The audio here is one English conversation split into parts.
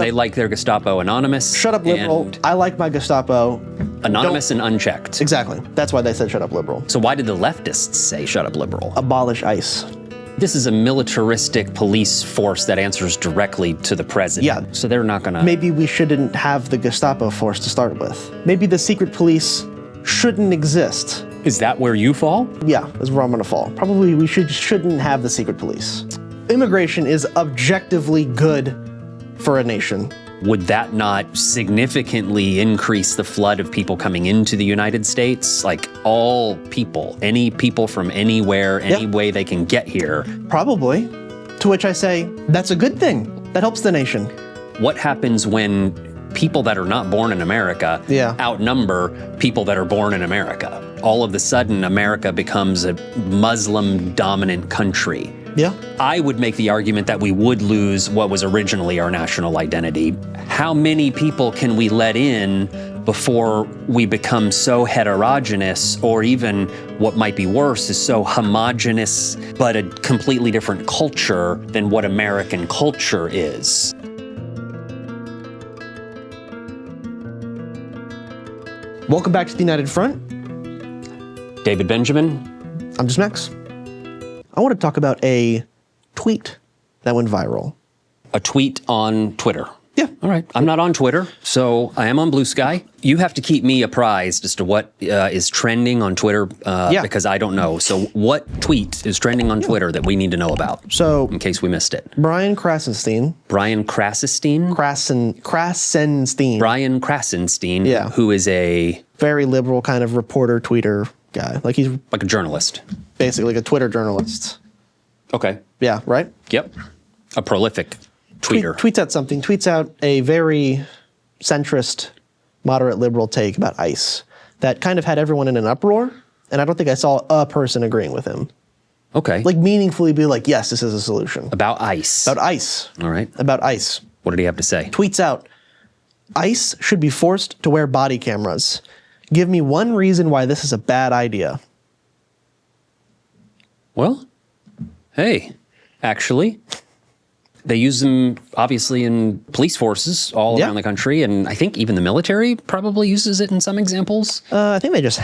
They like their Gestapo anonymous. Shut up, liberal. I like my Gestapo. Anonymous and unchecked. Exactly. That's why they said shut up, liberal. So why did the leftists say shut up, liberal? Abolish ICE. This is a militaristic police force that answers directly to the president. Yeah. So they're not gonna... Maybe we shouldn't have the Gestapo force to start with. Maybe the secret police shouldn't exist. Is that where you fall? Yeah, is where I'm gonna fall. Probably we shouldn't have the secret police. Immigration is objectively good for a nation. Would that not significantly increase the flood of people coming into the United States? Like all people, any people from anywhere, any way they can get here. Probably. To which I say, that's a good thing. That helps the nation. What happens when people that are not born in America outnumber people that are born in America? All of a sudden, America becomes a Muslim-dominant country. Yeah. I would make the argument that we would lose what was originally our national identity. How many people can we let in before we become so heterogeneous, or even what might be worse is so homogenous, but a completely different culture than what American culture is? Welcome back to the United Front. David Benjamin. I'm just Max. I want to talk about a tweet that went viral. A tweet on Twitter? Yeah. All right. I'm not on Twitter, so I am on Blue Sky. You have to keep me apprised as to what is trending on Twitter because I don't know. So what tweet is trending on Twitter that we need to know about? So, in case we missed it. Brian Krasenstein. Brian Krasenstein? Krasenstein. Brian Krasenstein, who is a... very liberal kind of reporter, tweeter guy. Like he's... like a journalist. Basically, like a Twitter journalist. Okay. Yeah, right? Yep. A prolific tweeter. Tweets out something. Tweets out a very centrist, moderate liberal take about ICE that kind of had everyone in an uproar, and I don't think I saw a person agreeing with him. Okay. Like meaningfully be like, yes, this is a solution. About ICE. About ICE. All right. About ICE. What did he have to say? Tweets out, ICE should be forced to wear body cameras. Give me one reason why this is a bad idea. Well, hey, actually, they use them obviously in police forces all around the country, and I think even the military probably uses it in some examples. I think they just,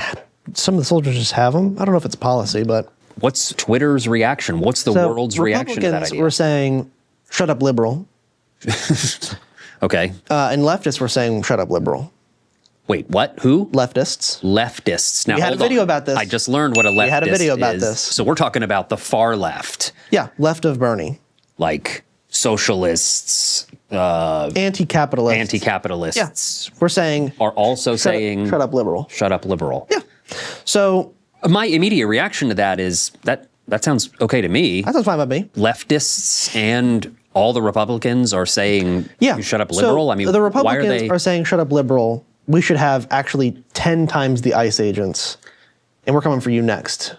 some of the soldiers just have them. I don't know if it's a policy, but... What's Twitter's reaction? What's the world's reaction to that idea? Republicans were saying, shut up, liberal. Okay. And leftists were saying, shut up, liberal. Wait, what? Who? Leftists. Leftists. Now, we had a video about this. I just learned what a leftist is. We had a video about this. So we're talking about the far left. Yeah, left of Bernie. Like socialists, anti-capitalists. Anti-capitalists. Yeah. We're saying... are also saying... shut up, liberal. Shut up, liberal. Yeah. So... my immediate reaction to that is, that sounds okay to me. That sounds fine by me. Leftists and all the Republicans are saying, you shut up, liberal? So I mean, the Republicans why are they... are saying, shut up, liberal. We should have actually 10 times the ICE agents, and we're coming for you next.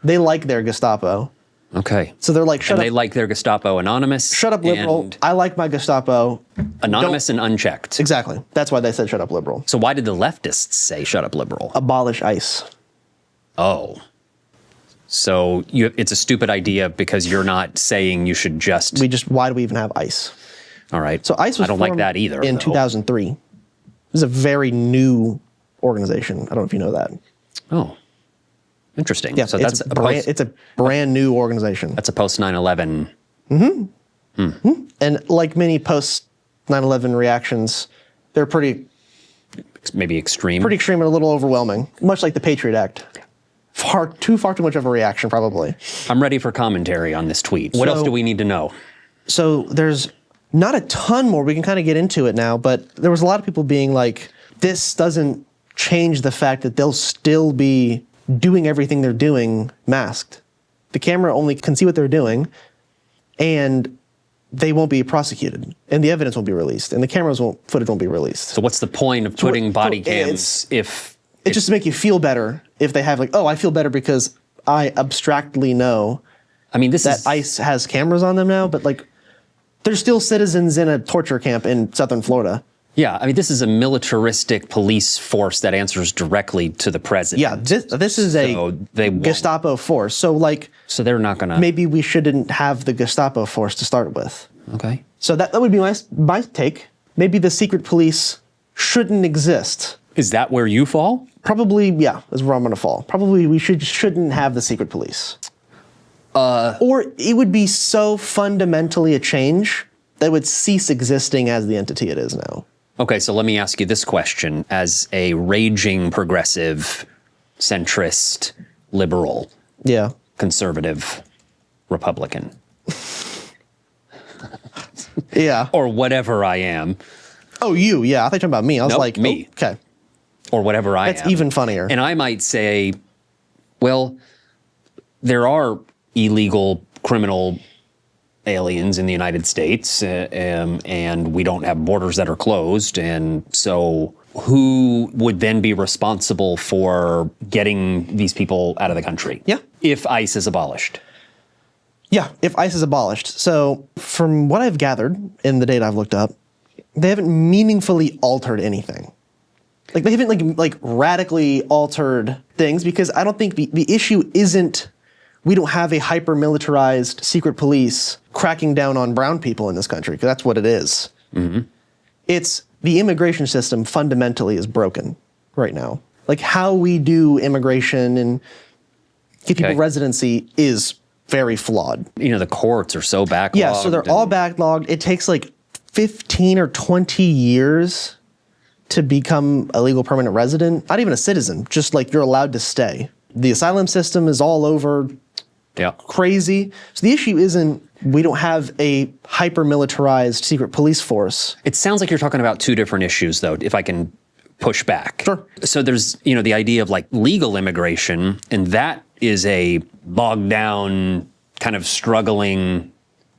They like their Gestapo. Okay. So they're like, shut up. They like their Gestapo anonymous. Shut up, liberal. I like my Gestapo. Anonymous and unchecked. Exactly. That's why they said shut up, liberal. So why did the leftists say shut up, liberal? Abolish ICE. Oh. So it's a stupid idea because you're not saying you should just... why do we even have ICE? All right. So ICE was I don't like that either. In 2003. This is a very new organization. I don't know if you know that. Oh, interesting. Yeah, so it's a brand new organization. That's a post 9/11. And like many post 9/11 reactions, they're pretty maybe extreme. Pretty extreme and a little overwhelming. Much like the Patriot Act. Far too much of a reaction, probably. I'm ready for commentary on this tweet. What else do we need to know? So there's not a ton more. We can kind of get into it now, but there was a lot of people being like, this doesn't change the fact that they'll still be doing everything they're doing masked. The camera only can see what they're doing, and they won't be prosecuted, and the evidence won't be released, and the footage won't be released. So what's the point of putting body cams if... It's just to make you feel better if they have like, oh, I feel better because I abstractly know that ICE has cameras on them now, but like, they're still citizens in a torture camp in southern Florida. Yeah, I mean, this is a militaristic police force that answers directly to the president. Yeah, this is a Gestapo force. So like... So they're not going to... Maybe we shouldn't have the Gestapo force to start with. Okay. So that would be my take. maybe the secret police shouldn't exist. Is that where you fall? Probably, yeah, is where I'm going to fall. Probably we shouldn't have the secret police. Or it would be so fundamentally a change that would cease existing as the entity it is now. Okay, so let me ask you this question. As a raging progressive, centrist, liberal, Yeah. conservative, Republican, Yeah. or whatever I am, Oh, you, yeah. I thought you were talking about me. I was Nope, like, me. oh, okay. or whatever I am. That's even funnier. And I might say, well, there are illegal criminal aliens in the United States, and we don't have borders that are closed. And so who would then be responsible for getting these people out of the country? Yeah. If ICE is abolished. Yeah, if ICE is abolished. So from what I've gathered in the data I've looked up, they haven't meaningfully altered anything. Like they haven't like radically altered things, because I don't think the issue isn't we don't have a hyper-militarized secret police cracking down on brown people in this country, because that's what it is. Mm-hmm. It's the immigration system fundamentally is broken right now. Like how we do immigration and give people residency is very flawed. You know, the courts are so backlogged. Yeah, so they're all backlogged. It takes like 15 or 20 years to become a legal permanent resident. Not even a citizen, just like you're allowed to stay. The asylum system is all over crazy. So the issue isn't we don't have a hyper-militarized secret police force. It sounds like you're talking about two different issues, though, if I can push back. Sure. So there's, you know, the idea of like legal immigration, and that is a bogged down, kind of struggling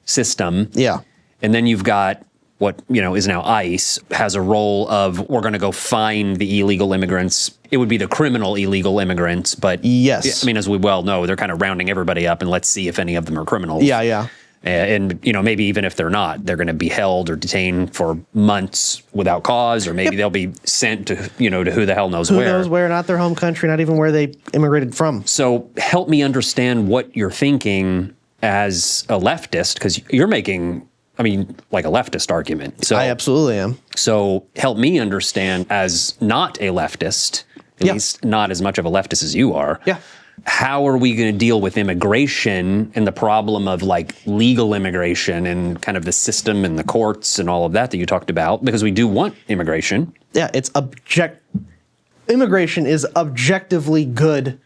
system. Yeah. And then you've got what, you know, is now ICE, has a role of we're going to go find the illegal immigrants. It would be the criminal illegal immigrants, but yes. I mean, as we well know, they're kind of rounding everybody up and let's see if any of them are criminals. Yeah, yeah. And, you know, maybe even if they're not, they're going to be held or detained for months without cause, or maybe they'll be sent to, you know, to who the hell knows where. Who knows where, not their home country, not even where they immigrated from. So help me understand what you're thinking as a leftist, because you're making, I mean, like a leftist argument. So I absolutely am. So help me understand as not a leftist, at least not as much of a leftist as you are. Yeah. How are we going to deal with immigration and the problem of like legal immigration and kind of the system and the courts and all of that you talked about? Because we do want immigration. Yeah, immigration is objectively good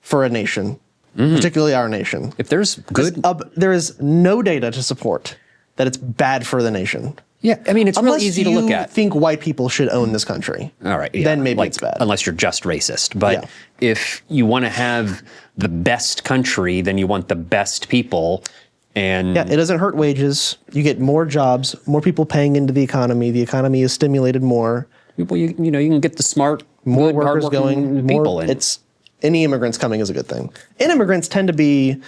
for a nation, particularly our nation. If there's good, there is no data to support that it's bad for the nation. yeah, I mean, it's Unless really easy to look you at. think white people should own this country. All right. Yeah, then maybe like, it's bad. Unless you're just racist. But Yeah. if you want to have the best country, then you want the best people. And Yeah, it doesn't hurt wages. You get more jobs, more people paying into the economy. The economy is stimulated more. well, you know, you can get the smart, More good, workers hardworking going. people in. Any immigrants coming is a good thing. And immigrants tend to be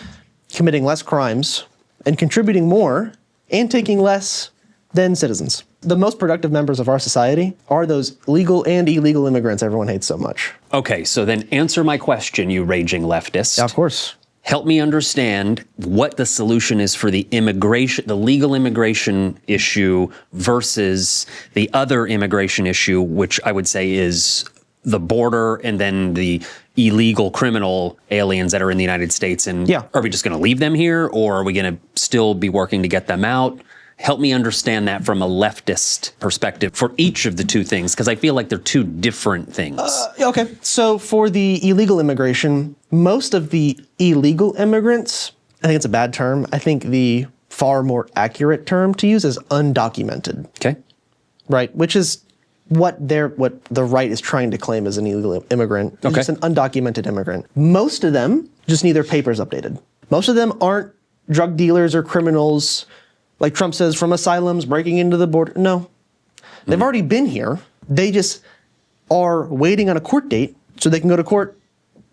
committing less crimes and contributing more and taking less than citizens. The most productive members of our society are those legal and illegal immigrants everyone hates so much. Okay, so then answer my question, you raging leftist. Yeah, of course. Help me understand what the solution is for the legal immigration issue versus the other immigration issue, which I would say is the border and then the illegal criminal aliens that are in the United States. And are we just going to leave them here, or are we going to still be working to get them out? Help me understand that from a leftist perspective for each of the two things, because I feel like they're two different things. Okay, so for the illegal immigration, most of the illegal immigrants, I think it's a bad term. I think the far more accurate term to use is undocumented. Okay. Right, which is what the right is trying to claim as an illegal immigrant. Okay. Just an undocumented immigrant. Most of them just need their papers updated. Most of them aren't drug dealers or criminals, like Trump says, from asylums breaking into the border. No. They've already been here. They just are waiting on a court date so they can go to court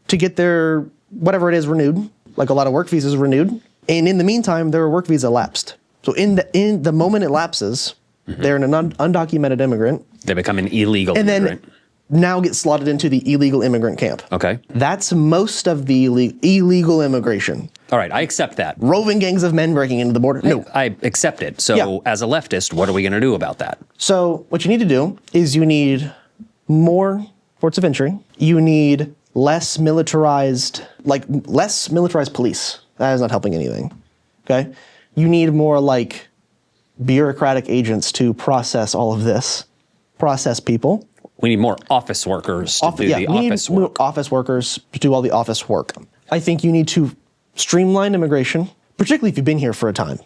to get their whatever it is renewed, like a lot of work visas renewed. And in the meantime, their work visa lapsed. So in the moment it lapses, they're an undocumented immigrant. They become an illegal immigrant. Then now get slotted into the illegal immigrant camp. Okay. That's most of the illegal immigration. All right, I accept that. Roving gangs of men breaking into the border. No. I accept it. So as a leftist, what are we going to do about that? So what you need to do is you need more ports of entry. You need less militarized police. That is not helping anything. Okay? You need more like bureaucratic agents to process all of this, process people. We need more office workers to do the office work. More office workers to do all the office work. I think you need to streamline immigration, particularly if you've been here for a time.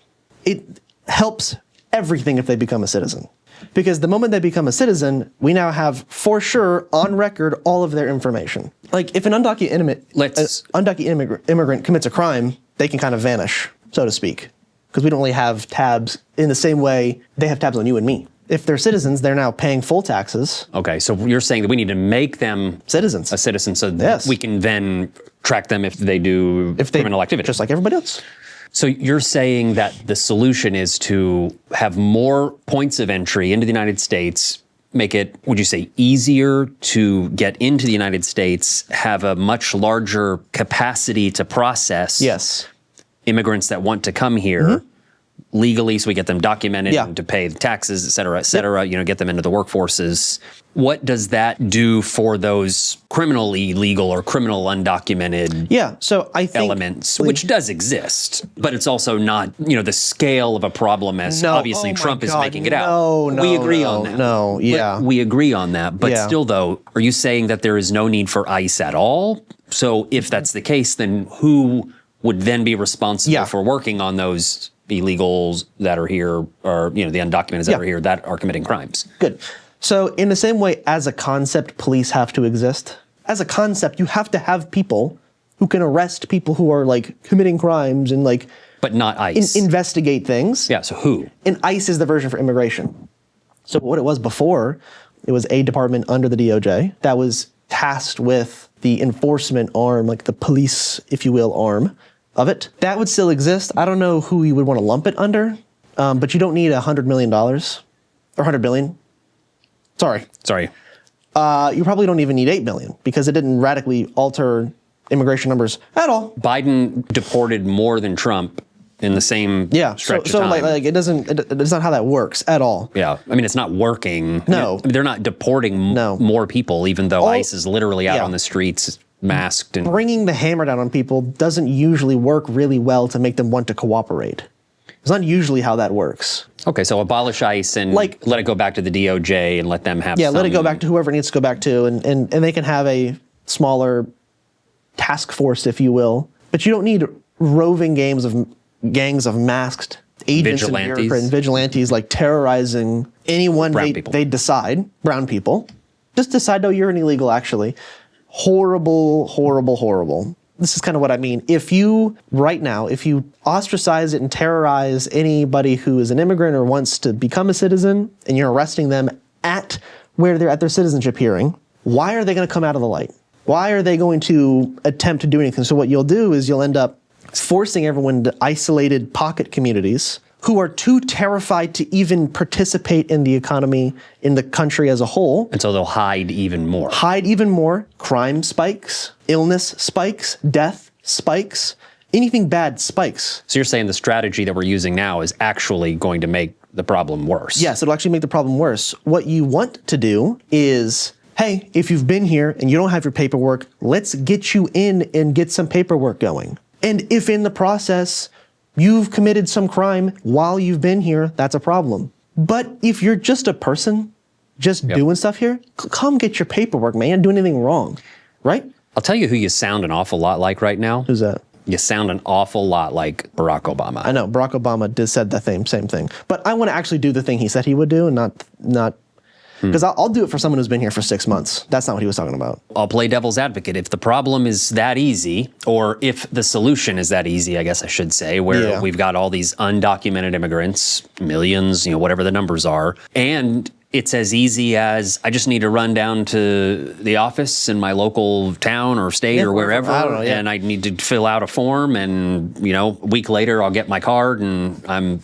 It helps everything if they become a citizen. Because the moment they become a citizen, we now have, for sure, on record, all of their information. Like, if an undocumented immigrant commits a crime, they can kind of vanish, so to speak. Because we don't really have tabs in the same way they have tabs on you and me. If they're citizens, they're now paying full taxes. Okay, so you're saying that we need to make them citizens, a citizen, so that we can then track them if they do criminal activity. Just like everybody else. So you're saying that the solution is to have more points of entry into the United States, make it, would you say, easier to get into the United States, have a much larger capacity to process immigrants that want to come here legally, so we get them documented and to pay the taxes, et cetera, you know, get them into the workforces. What does that do for those criminally illegal or criminal undocumented so I think elements, which does exist, but it's also not, you know, the scale of a problem as obviously Trump is making it out. We agree on that. We agree on that. But still, though, are you saying that there is no need for ICE at all? So if that's the case, then who would then be responsible for working on those illegals that are here, or, you know, the undocumented that are here that are committing crimes? Good. So in the same way, as a concept, police have to exist. As a concept, you have to have people who can arrest people who are like committing crimes and like, but not ICE. Investigate things. Yeah. So who? And ICE is the version for immigration. So what it was before, it was a department under the DOJ that was tasked with the enforcement arm, like the police, if you will, arm of it. That would still exist. I don't know who you would want to lump it under, but you don't need $100 million or $100 billion. Sorry. You probably don't even need 8 million because it didn't radically alter immigration numbers at all. Biden deported more than Trump in the same stretch of time. Like it's not how that works at all. Yeah, I mean, it's not working. No. I mean, they're not deporting more people, even though ICE is literally out on the streets masked. And bringing the hammer down on people doesn't usually work really well to make them want to cooperate. It's not usually how that works. Okay, so abolish ICE and let it go back to the DOJ and let them have let it go back to whoever it needs to go back to, and they can have a smaller task force, if you will. But you don't need roving gangs of masked agents and vigilantes like terrorizing anyone they decide. Brown people. Just decide, no, you're an illegal, actually. Horrible, horrible, horrible. This is kind of what I mean. If you ostracize it and terrorize anybody who is an immigrant or wants to become a citizen, and you're arresting them at where they're at their citizenship hearing, why are they going to come out of the light? Why are they going to attempt to do anything? So what you'll do is you'll end up forcing everyone into isolated pocket communities who are too terrified to even participate in the economy, in the country as a whole. And so they'll hide even more. Crime spikes, illness spikes, death spikes, anything bad spikes. So you're saying the strategy that we're using now is actually going to make the problem worse? Yes, it'll actually make the problem worse. What you want to do is, hey, if you've been here and you don't have your paperwork, let's get you in and get some paperwork going. And if in the process you've committed some crime while you've been here, that's a problem. But if you're just a person, just doing stuff here, come get your paperwork, man. You didn't do anything wrong, right? I'll tell you who you sound an awful lot like right now. Who's that? You sound an awful lot like Barack Obama. I know, Barack Obama said the same thing. But I want to actually do the thing he said he would do, and not because I'll do it for someone who's been here for 6 months. That's not what he was talking about. I'll play devil's advocate. If the problem is that easy, or if the solution is that easy, I guess I should say, where we've got all these undocumented immigrants, millions, whatever the numbers are, and it's as easy as I just need to run down to the office in my local town or state or wherever, and I need to fill out a form, and a week later I'll get my card, and I'm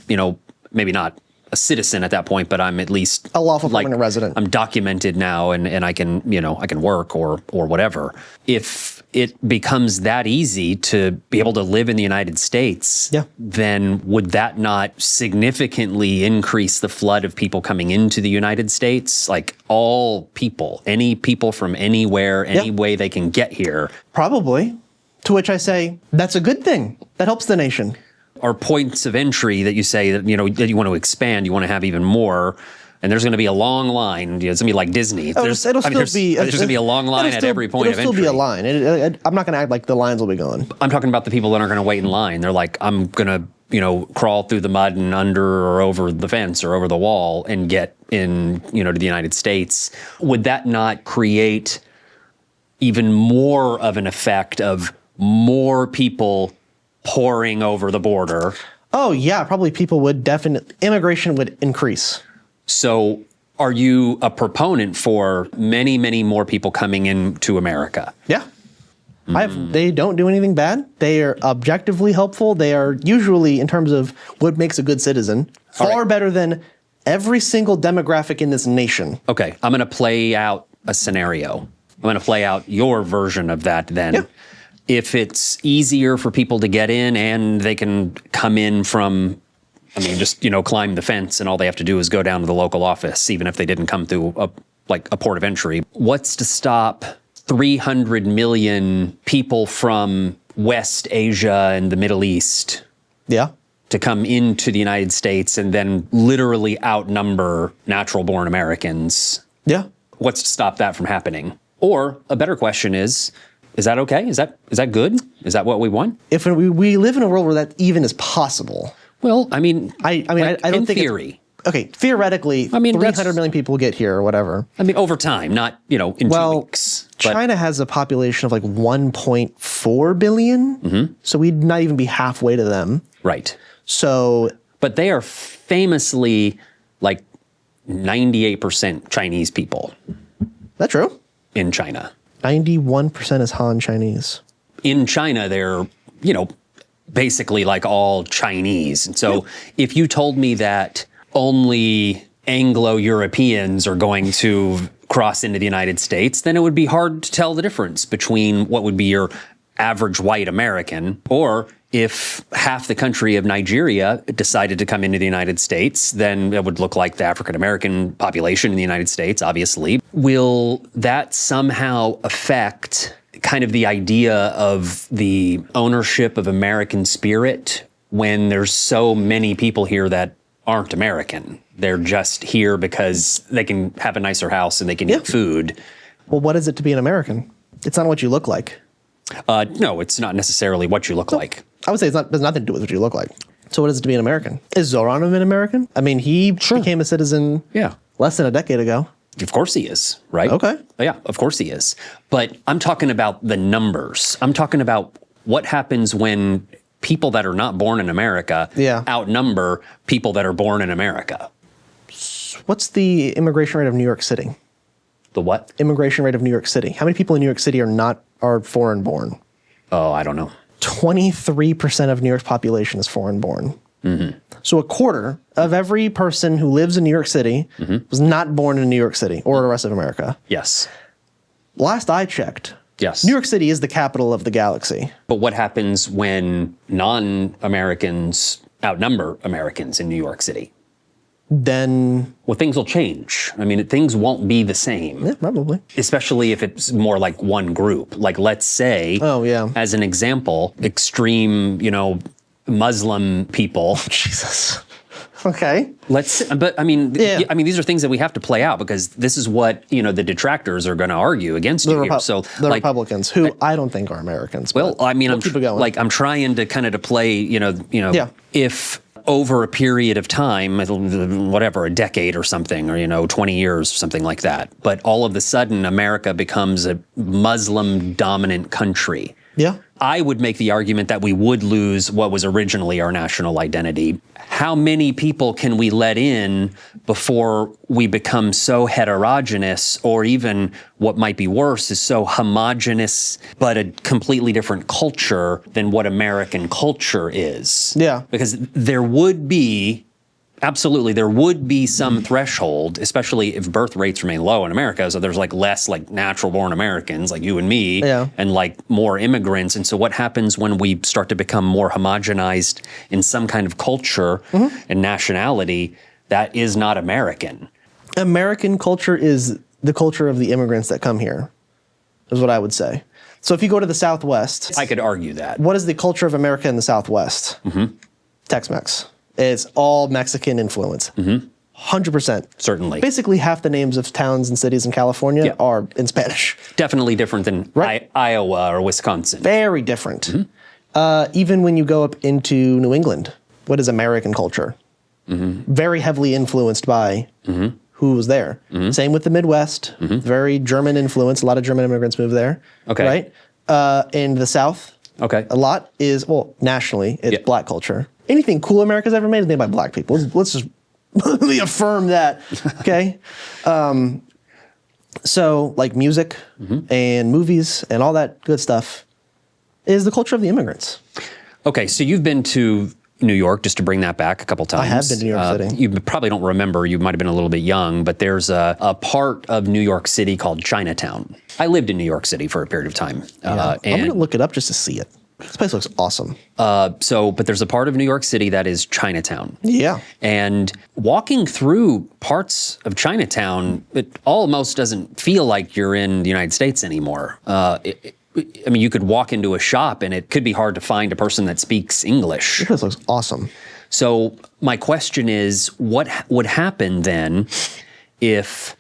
maybe not a citizen at that point, but I'm at least a lawful permanent resident. I'm documented now, and I can, I can work or whatever. If it becomes that easy to be able to live in the United States, then would that not significantly increase the flood of people coming into the United States? Like all people, any people from anywhere, any way they can get here? Probably. To which I say, that's a good thing. That helps the nation. Or points of entry that you say that, that you want to expand, you want to have even more. And there's going to be a long line. It's going to be like Disney. There's going to be a long line at every point of entry. It'll still be a line. I'm not going to act like the lines will be gone. I'm talking about the people that aren't going to wait in line. They're like, I'm going to, crawl through the mud and under or over the fence or over the wall and get in, to the United States. Would that not create even more of an effect of more people pouring over the border? Oh, yeah, probably people would immigration would increase. So are you a proponent for many, many more people coming into America? Yeah. They don't do anything bad. They are objectively helpful. They are usually, in terms of what makes a good citizen, far better than every single demographic in this nation. Okay, I'm going to play out a scenario. I'm going to play out your version of that then. Yeah. If it's easier for people to get in and they can come in from, just, climb the fence and all they have to do is go down to the local office, even if they didn't come through a port of entry. What's to stop 300 million people from West Asia and the Middle East to come into the United States and then literally outnumber natural-born Americans? Yeah. What's to stop that from happening? Or a better question is that okay? Is that good? Is that what we want? If we live in a world where that even is possible. Well, I don't think in theory. Okay, theoretically, 300 million people get here or whatever. Over time, not, in 2 weeks. China has a population of like 1.4 billion, so we'd not even be halfway to them. Right. So, but they are famously like 98% Chinese people. That's true. In China. 91% is Han Chinese. In China, they're, basically like all Chinese. And so if you told me that only Anglo-Europeans are going to cross into the United States, then it would be hard to tell the difference between what would be your average white American, or if half the country of Nigeria decided to come into the United States, then it would look like the African-American population in the United States, obviously. Will that somehow affect kind of the idea of the ownership of American spirit when there's so many people here that aren't American? They're just here because they can have a nicer house and they can eat food. Well, what is it to be an American? It's not what you look like. No, it's not necessarily what you look like. I would say there's nothing to do with what you look like. So what is it to be an American? Is Zoran an American? He became a citizen less than a decade ago. Of course he is, right? Okay. Yeah, of course he is. But I'm talking about the numbers. I'm talking about what happens when people that are not born in America outnumber people that are born in America. What's the immigration rate of New York City? The what? Immigration rate of New York City. How many people in New York City are foreign born? Oh, I don't know. 23% of New York's population is foreign born. So a quarter of every person who lives in New York City was not born in New York City or the rest of America. Yes. Last I checked, yes, New York City is the capital of the galaxy. But what happens when non-Americans outnumber Americans in New York City? Then... Well, things will change. Things won't be the same. Yeah, probably. Especially if it's more like one group. Like, let's say, as an example, extreme, Muslim people. Jesus. Okay. These are things that we have to play out because this is what, the detractors are going to argue against you here. So the Republicans, who I don't think are Americans. Well, we'll keep it going. I'm trying to kind of to play, if over a period of time, whatever, a decade or something, or 20 years or something like that, but all of a sudden America becomes a Muslim dominant country. Yeah. I would make the argument that we would lose what was originally our national identity. How many people can we let in before we become so heterogeneous, or even what might be worse is so homogenous, but a completely different culture than what American culture is? Yeah. Because there would be Absolutely. There would be some threshold, especially if birth rates remain low in America. So there's like less like natural born Americans like you and me and like more immigrants. And so what happens when we start to become more homogenized in some kind of culture and nationality that is not American? American culture is the culture of the immigrants that come here, is what I would say. So if you go to the Southwest. I could argue that. What is the culture of America in the Southwest? Tex-Mex. It's all Mexican influence. 100%. Certainly. Basically, half the names of towns and cities in California are in Spanish. Definitely different than Iowa or Wisconsin. Very different. Even when you go up into New England, what is American culture? Very heavily influenced by who was there. Same with the Midwest. Very German influence. A lot of German immigrants moved there. Right? In the South, a lot is, well, nationally, it's black culture. Anything cool America's ever made is made by black people. Let's just affirm that, okay? So, like music and movies and all that good stuff is the culture of the immigrants. Okay, so you've been to New York, just to bring that back a couple times. I have been to New York City. You probably don't remember, you might have been a little bit young, but there's a part of New York City called Chinatown. I lived in New York City for a period of time. I'm going to look it up just to see it. This place looks awesome. But there's a part of New York City that is Chinatown. Yeah. And walking through parts of Chinatown, it almost doesn't feel like you're in the United States anymore. I mean, you could walk into a shop and it could be hard to find a person that speaks English. This place looks awesome. So my question is, what would happen then if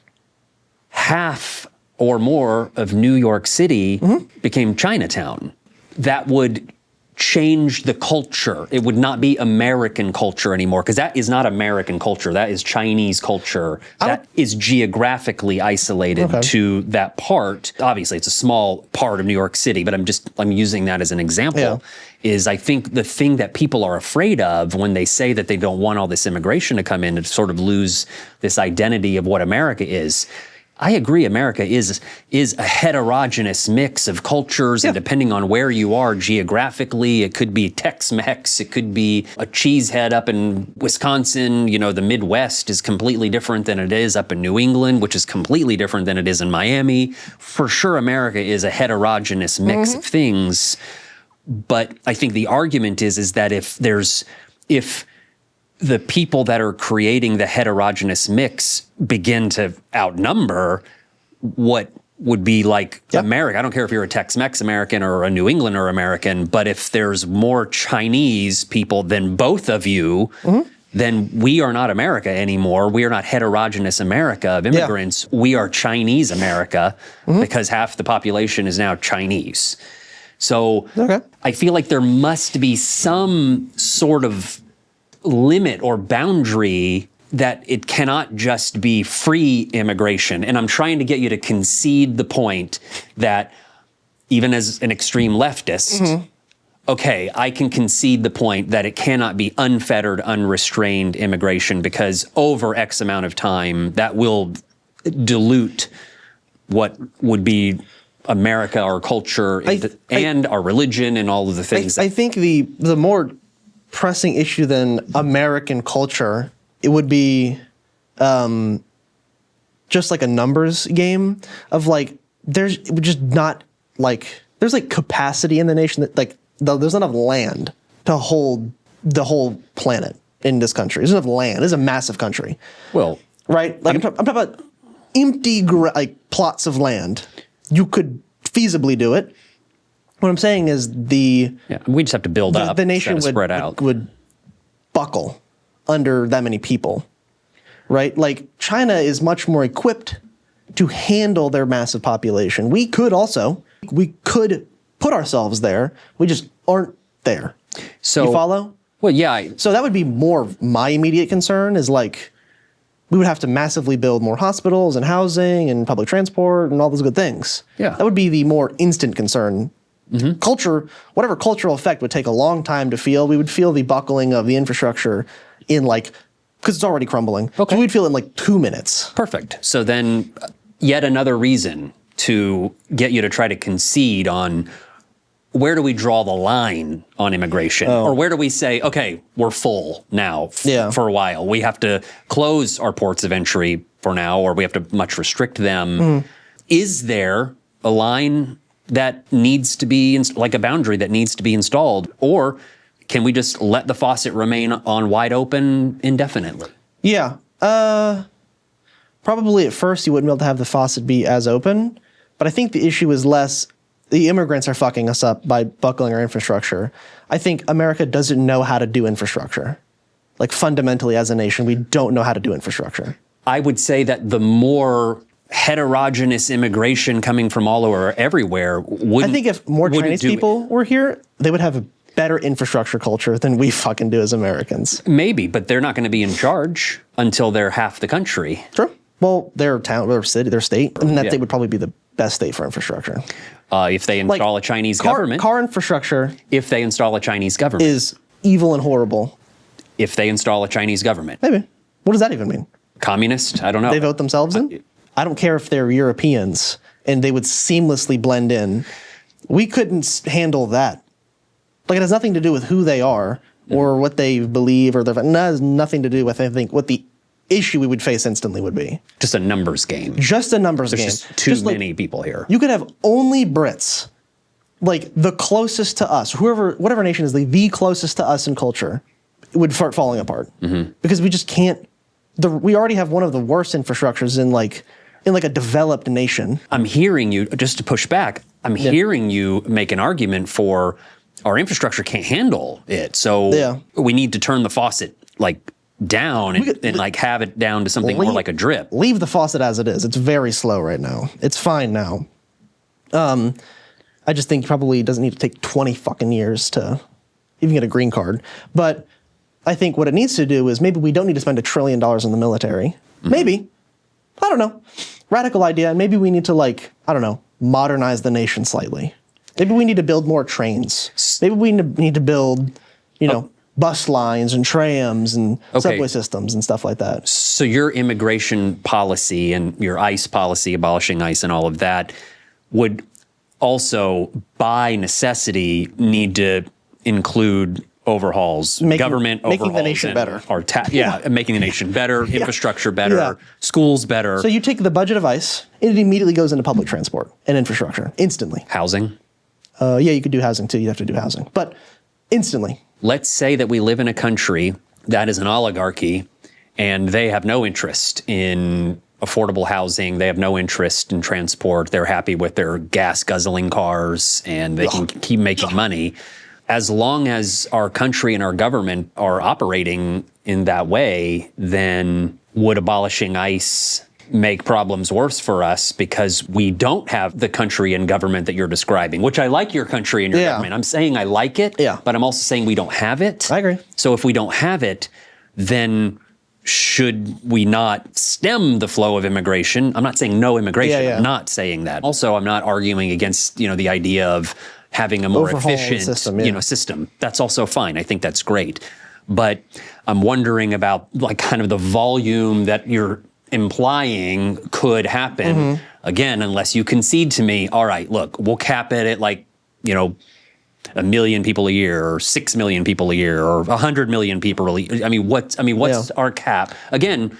half or more of New York City became Chinatown? That would change the culture. It would not be American culture anymore, because that is not American culture. That is Chinese culture. That is geographically isolated to that part. Obviously, it's a small part of New York City, but I'm using that as an example. Is I think the thing that people are afraid of when they say that they don't want all this immigration to come in and sort of lose this identity of what America is. I agree, America is a heterogeneous mix of cultures, and depending on where you are geographically, it could be Tex-Mex, it could be a cheesehead up in Wisconsin. You know, the Midwest is completely different than it is up in New England, which is completely different than it is in Miami. For sure, America is a heterogeneous mix of things, but I think the argument is that if the people that are creating the heterogeneous mix begin to outnumber what would be like America. I don't care if you're a Tex-Mex American or a New Englander American, but if there's more Chinese people than both of you, then we are not America anymore. We are not heterogeneous America of immigrants. We are Chinese America because half the population is now Chinese. So I feel like there must be some sort of limit or boundary that it cannot just be free immigration. And I'm trying to get you to concede the point that even as an extreme leftist, okay, I can concede the point that it cannot be unfettered, unrestrained immigration, because over X amount of time, that will dilute what would be America, our culture, and our religion, and all of the things. I think the more pressing issue than American culture, it would be just like a numbers game of like, there's just not like, there's like capacity in the nation that like, there's not enough land to hold the whole planet in this country. There's enough land. This is a massive country. Well, right? Like I'm talking about empty like plots of land. You could feasibly do it. What I'm saying is we just have to build up. The nation would buckle under that many people, right? Like China is much more equipped to handle their massive population. We could put ourselves there. We just aren't there. So you follow? Well, yeah. So that would be more of my immediate concern is like, we would have to massively build more hospitals and housing and public transport and all those good things. Yeah. That would be the more instant concern. Culture, whatever cultural effect would take a long time to feel. We would feel the buckling of the infrastructure in like, because it's already crumbling. So we'd feel it in like 2 minutes. Perfect. So then yet another reason to get you to try to concede on where do we draw the line on immigration? Or where do we say, okay, we're full now for a while. We have to close our ports of entry for now, or we have to much restrict them. Is there a line that needs to be, like a boundary that needs to be installed? Or can we just let the faucet remain on wide open indefinitely? Yeah. Probably at first you wouldn't be able to have the faucet be as open, but I think the issue is less the immigrants are fucking us up by buckling our infrastructure. I think America doesn't know how to do infrastructure. Like fundamentally as a nation, we don't know how to do infrastructure. I would say that the more heterogeneous immigration coming from all over everywhere wouldn't. I think if more Chinese people were here, they would have a better infrastructure culture than we fucking do as Americans. Maybe, but they're not going to be in charge until they're half the country. True. Well, their town, their city, their state, and that state would probably be the best state for infrastructure. If they install a Chinese government. Car infrastructure. If they install a Chinese government. Is evil and horrible. If they install a Chinese government. Maybe. What does that even mean? Communist? I don't know. They vote themselves in? I don't care if they're Europeans and they would seamlessly blend in. We couldn't handle that. Like, it has nothing to do with who they are or what they believe, or it has nothing to do with, I think, what the issue we would face instantly would be. Just a numbers game. Just a numbers game. There's just too many people here. You could have only Brits, like the closest to us, whatever nation is the closest to us in culture, would start falling apart. Because we just can't, we already have one of the worst infrastructures in like a developed nation. I'm hearing you, just to push back, I'm hearing you make an argument for our infrastructure can't handle it. So we need to turn the faucet like down and like have it down to something more like a drip. Leave the faucet as it is. It's very slow right now. It's fine now. I just think probably doesn't need to take 20 fucking years to even get a green card. But I think what it needs to do is maybe we don't need to spend $1 trillion in the military. Maybe. I don't know. Radical idea. Maybe we need to, like, I don't know, modernize the nation slightly. Maybe we need to build more trains. Maybe we need to build, you know, bus lines and trams and subway systems and stuff like that. So your immigration policy and your ICE policy, abolishing ICE and all of that, would also, by necessity, need to include overhauls, government overhauls. Making the nation better. Making the nation better, infrastructure better, schools better. So you take the budget of ICE, and it immediately goes into public transport and infrastructure, instantly. Housing? Yeah, you could do housing too. You have to do housing. But instantly. Let's say that we live in a country that is an oligarchy, and they have no interest in affordable housing. They have no interest in transport. They're happy with their gas-guzzling cars, and they can keep making money. As long as our country and our government are operating in that way, then would abolishing ICE make problems worse for us because we don't have the country and government that you're describing, which I like your country and your government. I'm saying I like it, but I'm also saying we don't have it. I agree. So if we don't have it, then should we not stem the flow of immigration? I'm not saying no immigration. I'm not saying that. Also, I'm not arguing against, you know, the idea of having a more efficient system. That's also fine. I think that's great. But I'm wondering about like kind of the volume that you're implying could happen. Again, unless you concede to me, all right, look, we'll cap it at like, you know, 1 million people a year or 6 million people a year or 100 million people a year. What's our cap? Again,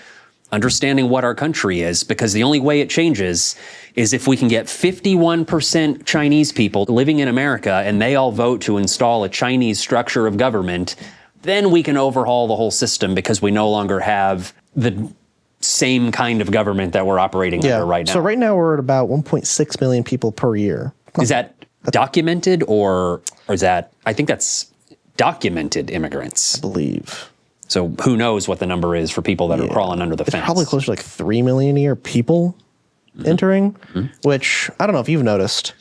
understanding what our country is, because the only way it changes is if we can get 51% Chinese people living in America and they all vote to install a Chinese structure of government, then we can overhaul the whole system because we no longer have the same kind of government that we're operating under right now. So right now we're at about 1.6 million people per year. Is that documented or is that, I think that's documented immigrants. I believe. So who knows what the number is for people that are crawling under the fence. It's probably closer to like 3 million a year people entering, which I don't know if you've noticed,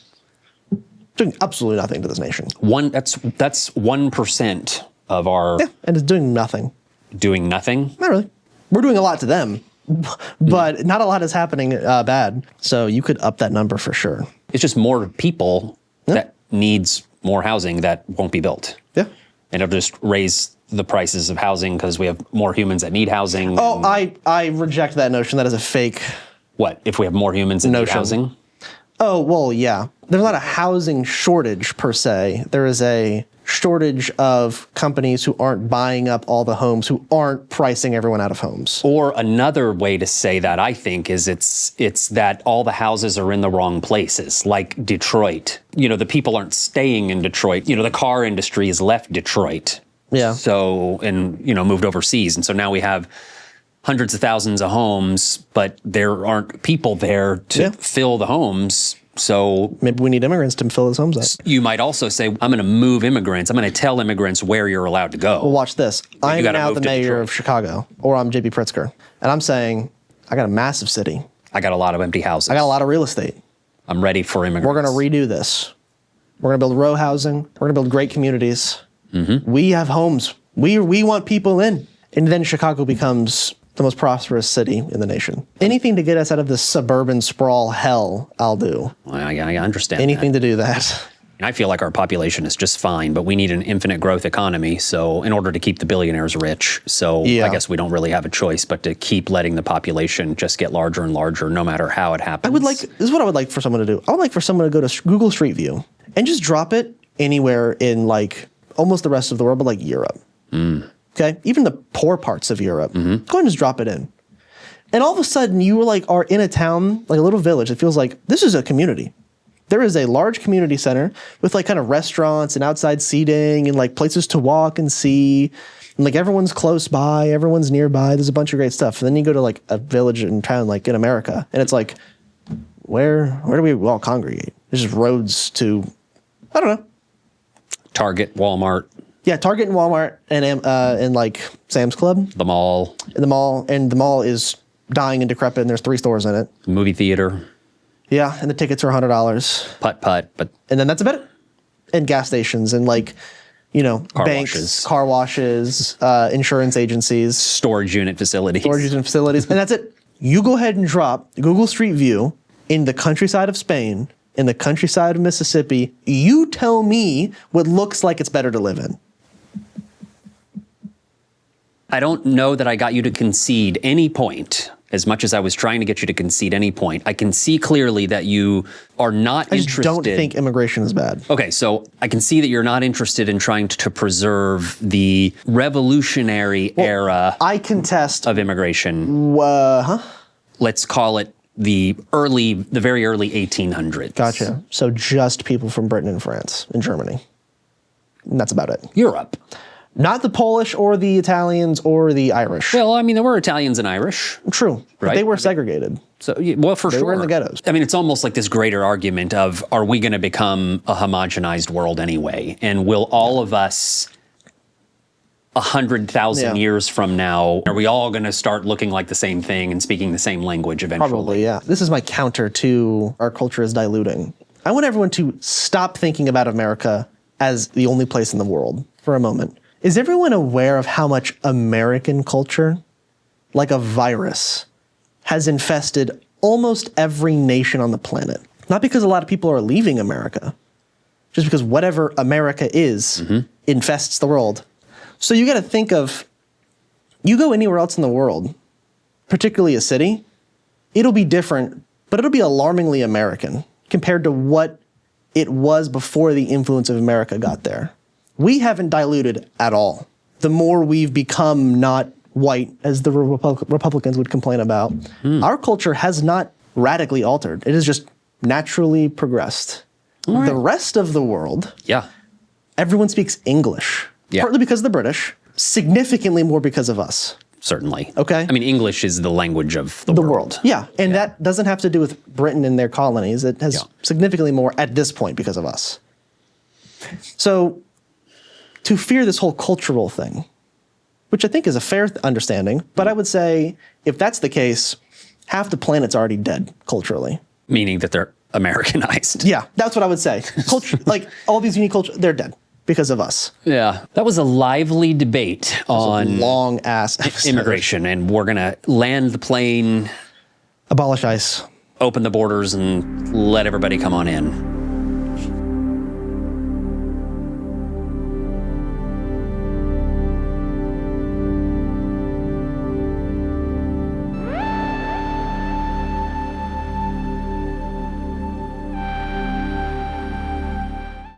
doing absolutely nothing to this nation. That's 1% of our... Yeah, and it's doing nothing. Doing nothing? Not really. We're doing a lot to them, but not a lot is happening bad. So you could up that number for sure. It's just more people that needs more housing that won't be built. Yeah. And it'll just raise the prices of housing because we have more humans that need housing. Oh, I reject that notion. That is a fake... What, if we have more humans that need housing? Oh, well, yeah. There's not a housing shortage per se. There is a shortage of companies who aren't buying up all the homes, who aren't pricing everyone out of homes. Or another way to say that, I think, is it's that all the houses are in the wrong places, like Detroit. You know, the people aren't staying in Detroit. You know, the car industry has left Detroit. Yeah. So, and, you know, moved overseas. And so now we have hundreds of thousands of homes, but there aren't people there to fill the homes. So maybe we need immigrants to fill those homes up. You might also say, I'm going to move immigrants. I'm going to tell immigrants where you're allowed to go. Well, watch this. I'm now the mayor of Chicago, or I'm J.B. Pritzker. And I'm saying, I got a massive city. I got a lot of empty houses. I got a lot of real estate. I'm ready for immigrants. We're going to redo this. We're going to build row housing. We're going to build great communities. Mm-hmm. We have homes. We want people in. And then Chicago becomes the most prosperous city in the nation. Anything to get us out of this suburban sprawl hell, I'll do. I understand anything to do that. I feel like our population is just fine, but we need an infinite growth economy. So in order to keep the billionaires rich, I guess we don't really have a choice but to keep letting the population just get larger and larger, no matter how it happens. This is what I would like for someone to do. I would like for someone to go to Google Street View and just drop it anywhere in like almost the rest of the world, but like Europe. Okay, even the poor parts of Europe. Go ahead and just drop it in. And all of a sudden you are in a town, like a little village. It feels like this is a community. There is a large community center with like kind of restaurants and outside seating and like places to walk and see. And like everyone's close by, everyone's nearby. There's a bunch of great stuff. And then you go to like a village in town like in America and it's like, where do we all congregate? There's just roads to, I don't know. Target, Walmart. Yeah, Target and Walmart and like Sam's Club. The mall. And the mall is dying and decrepit and there's 3 stores in it. Movie theater. Yeah, and the tickets are $100. Putt, but. And then that's about it. And gas stations and like, you know, banks, car washes, insurance agencies. Storage unit facilities. And that's it. You go ahead and drop Google Street View in the countryside of Spain, in the countryside of Mississippi. You tell me what looks like it's better to live in. I don't know that I got you to concede any point, as much as I was trying to get you to concede any point. I can see clearly that you are not interested. I just don't think immigration is bad. Okay, so I can see that you're not interested in trying to preserve the revolutionary era I contest of immigration. Let's call it the very early 1800s. Gotcha. So just people from Britain and France and Germany. And that's about it. Europe. Not the Polish or the Italians or the Irish. Well, I mean, there were Italians and Irish. True. But they were segregated. So, well, for sure. They were in the ghettos. I mean, it's almost like this greater argument of, are we going to become a homogenized world anyway? And will all of us 100,000 years from now, are we all going to start looking like the same thing and speaking the same language eventually? Probably, yeah. This is my counter to our culture is diluting. I want everyone to stop thinking about America as the only place in the world for a moment. Is everyone aware of how much American culture, like a virus, has infested almost every nation on the planet? Not because a lot of people are leaving America, just because whatever America is infests the world. So you got to think of, you go anywhere else in the world, particularly a city, it'll be different, but it'll be alarmingly American compared to what it was before the influence of America got there. We haven't diluted at all. The more we've become not white, as the Republicans would complain about, our culture has not radically altered. It has just naturally progressed. Right. The rest of the world, everyone speaks English. Partly because of the British, significantly more because of us. Certainly. Okay. I mean, English is the language of the world. Yeah, and that doesn't have to do with Britain and their colonies. It has significantly more at this point because of us. So, to fear this whole cultural thing, which I think is a fair understanding, but I would say if that's the case, half the planet's already dead culturally. Meaning that they're Americanized. Yeah, that's what I would say. Culture, like all these unique cultures, they're dead because of us. Yeah, that was a lively debate on long ass immigration, and we're gonna land the plane, abolish ICE, open the borders, and let everybody come on in.